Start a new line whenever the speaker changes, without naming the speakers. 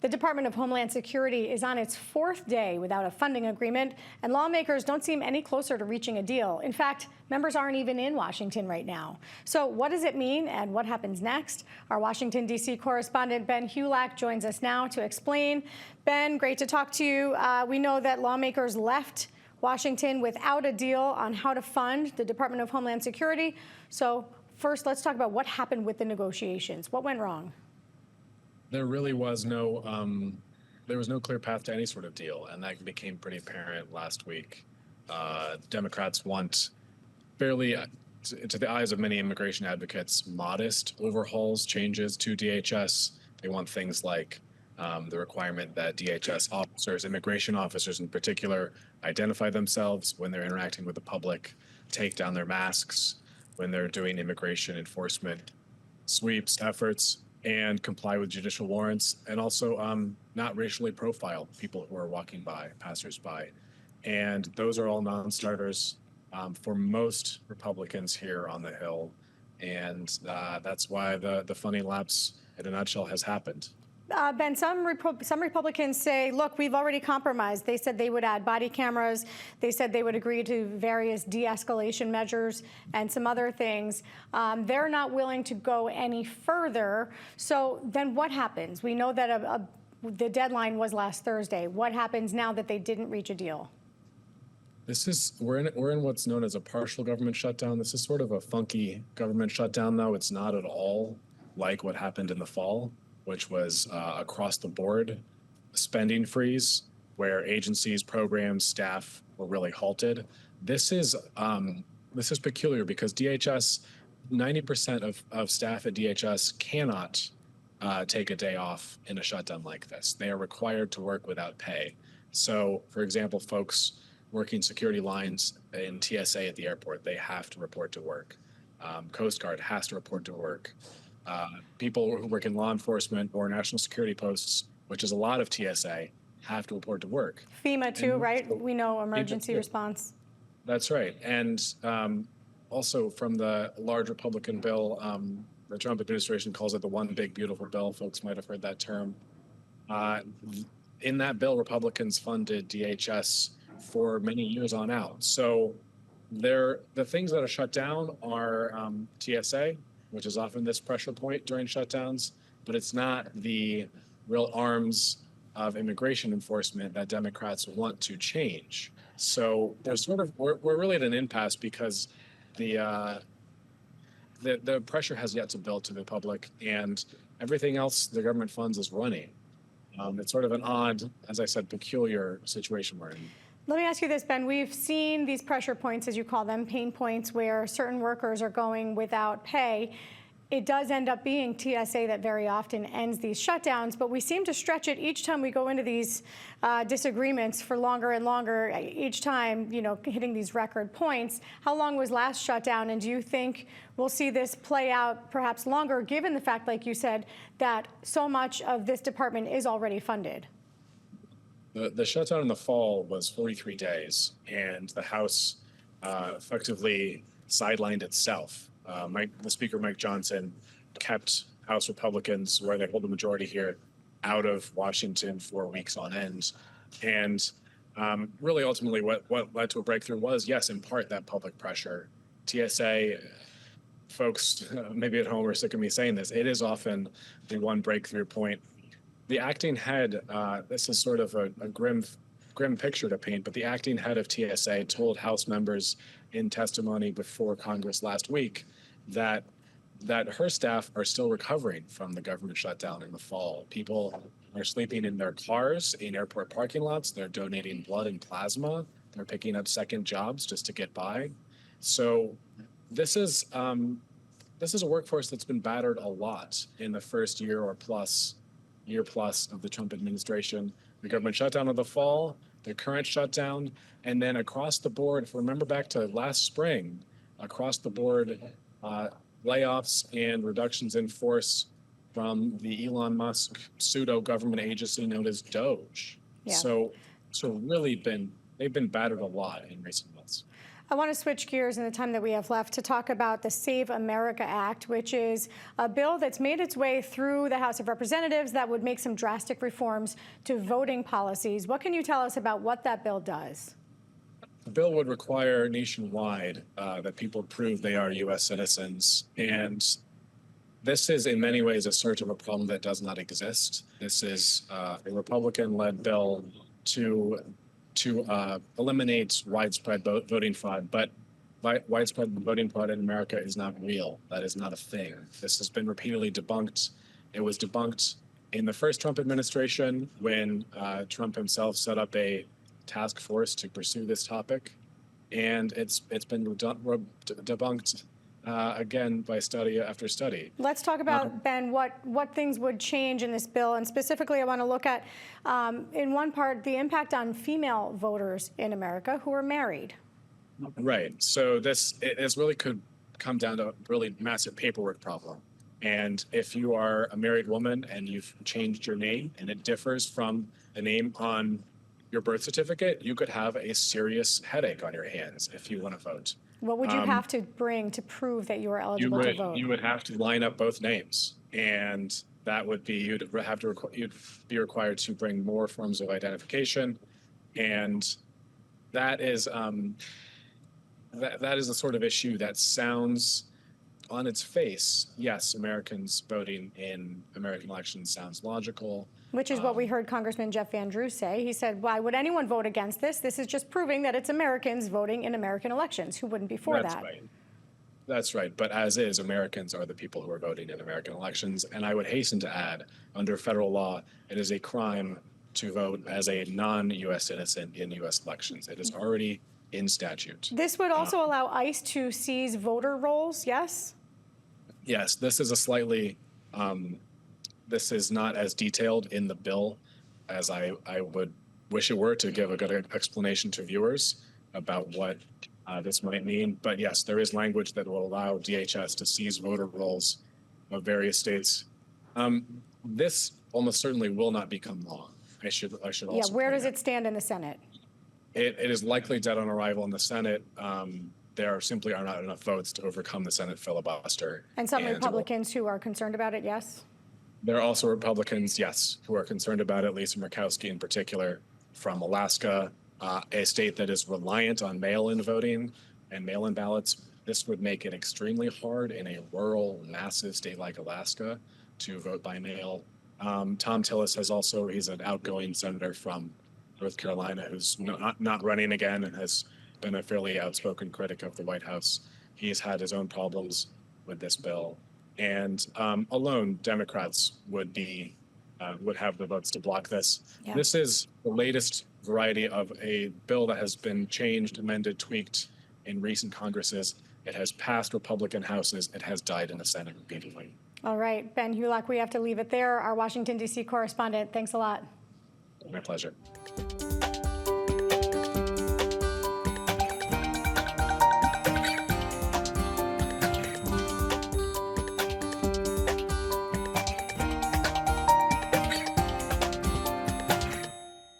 The Department of Homeland Security is on its fourth day without a funding agreement, and lawmakers don't seem any closer to reaching a deal. In fact, members aren't even in Washington right now. So what does it mean and what happens next? Our Washington, D.C. correspondent Ben Hulack joins us now to explain. Ben, great to talk to you. We know that lawmakers left Washington without a deal on how to fund the Department of Homeland Security. So first, let's talk about what happened with the negotiations. What went wrong?
There really was no clear path to any sort of deal, and that became pretty apparent last week. Democrats want fairly, to the eyes of many immigration advocates, modest overhauls, changes to DHS. They want things like the requirement that DHS officers, immigration officers in particular, identify themselves when they're interacting with the public, take down their masks when they're doing immigration enforcement sweeps efforts, and comply with judicial warrants, and also not racially profile people who are walking by, passersby. And those are all non-starters for most Republicans here on the Hill. And that's why the funding lapse, in a nutshell, has happened.
Ben, some Republicans say, look, we've already compromised. They said they would add body cameras. They said they would agree to various de-escalation measures and some other things. They're not willing to go any further. So then what happens? We know that the deadline was last Thursday. What happens now that they didn't reach a deal?
We're in what's known as a partial government shutdown. This is sort of a funky government shutdown, though. It's not at all like what happened in the fall, which was across the board spending freeze, where agencies, programs, staff were really halted. This is peculiar because DHS, 90% of staff at DHS cannot take a day off in a shutdown like this. They are required to work without pay. So, for example, folks working security lines in TSA at the airport, they have to report to work. Coast Guard has to report to work. People who work in law enforcement or national security posts, which is a lot of TSA, have to report to work.
FEMA too, right? We know emergency response.
That's right. And also from the large Republican bill, the Trump administration calls it the one big beautiful bill. Folks might have heard that term. In that bill, Republicans funded DHS for many years on out. So the things that are shut down are TSA, which is often this pressure point during shutdowns, but it's not the real arms of immigration enforcement that Democrats want to change. So there's we're really at an impasse because the pressure has yet to build to the public, and everything else the government funds is running. It's sort of an odd, as I said, peculiar situation we're in.
Let me ask you this, Ben. We've seen these pressure points, as you call them, pain points, where certain workers are going without pay. It does end up being TSA that very often ends these shutdowns, but we seem to stretch it each time we go into these disagreements for longer and longer, each time, hitting these record points. How long was last shutdown, and do you think we'll see this play out perhaps longer, given the fact, like you said, that so much of this department is already funded?
The shutdown in the fall was 43 days, and the House effectively sidelined itself. The Speaker, Mike Johnson, kept House Republicans, where they hold the majority here, out of Washington for weeks on end. And really, ultimately, what led to a breakthrough was, yes, in part, that public pressure. TSA, folks maybe at home are sick of me saying this, it is often the one breakthrough point. The acting head, this is sort of a grim picture to paint, but the acting head of TSA told House members in testimony before Congress last week that her staff are still recovering from the government shutdown in the fall. People are sleeping in their cars in airport parking lots. They're donating blood and plasma. They're picking up second jobs just to get by. So this is a workforce that's been battered a lot in the first year plus of the Trump administration. The government shutdown of the fall, the current shutdown, and then across the board, if we remember back to last spring, across the board layoffs and reductions in force from the Elon Musk pseudo-government agency known as DOGE. Yeah. So really they've been battered a lot in recent months.
I want to switch gears in the time that we have left to talk about the Save America Act, which is a bill that's made its way through the House of Representatives that would make some drastic reforms to voting policies. What can you tell us about what that bill does?
The bill would require nationwide that people prove they are U.S. citizens. And this is in many ways a search of a problem that does not exist. This is a Republican-led bill to eliminate widespread voting fraud, but widespread voting fraud in America is not real. That is not a thing. This has been repeatedly debunked. It was debunked in the first Trump administration when Trump himself set up a task force to pursue this topic, and it's been debunked again by study after study.
Let's talk about, Ben, what things would change in this bill. And specifically, I want to look at, in one part, the impact on female voters in America who are married.
Right. So this really could come down to a really massive paperwork problem. And if you are a married woman and you've changed your name and it differs from the name on your birth certificate, you could have a serious headache on your hands if you want to vote.
What would you have to bring to prove that you are eligible to vote?
You would have to line up both names, and that would be you'd be required to bring more forms of identification, and that is that is the sort of issue that sounds, on its face, yes, Americans voting in American elections sounds logical.
Which is what we heard Congressman Jeff Van Drew say. He said, why would anyone vote against this? This is just proving that it's Americans voting in American elections. Who wouldn't be for that?
Right. That's right. But as is, Americans are the people who are voting in American elections. And I would hasten to add, under federal law, it is a crime to vote as a non-U.S. citizen in U.S. elections. It is already in statute.
This would also allow ICE to seize voter rolls, yes?
Yes, this is a slightly... this is not as detailed in the bill as I would wish it were, to give a good explanation to viewers about what this might mean. But yes, there is language that will allow DHS to seize voter rolls of various states. This almost certainly will not become law. I should also.
Yeah, where does it stand in the Senate?
It is likely dead on arrival in the Senate. There simply are not enough votes to overcome the Senate filibuster.
And some Republicans who are concerned about it, yes?
There are also Republicans, yes, who are concerned about it. Lisa Murkowski, in particular, from Alaska, a state that is reliant on mail-in voting and mail-in ballots. This would make it extremely hard in a rural, massive state like Alaska to vote by mail. Tom Tillis he's an outgoing senator from North Carolina who's not running again and has been a fairly outspoken critic of the White House. He's had his own problems with this bill. And alone, Democrats would have the votes to block this. Yeah. This is the latest variety of a bill that has been changed, amended, tweaked in recent Congresses. It has passed Republican houses. It has died in the Senate repeatedly.
All right, Ben Hulock, we have to leave it there. Our Washington, D.C. correspondent, thanks a lot.
My pleasure.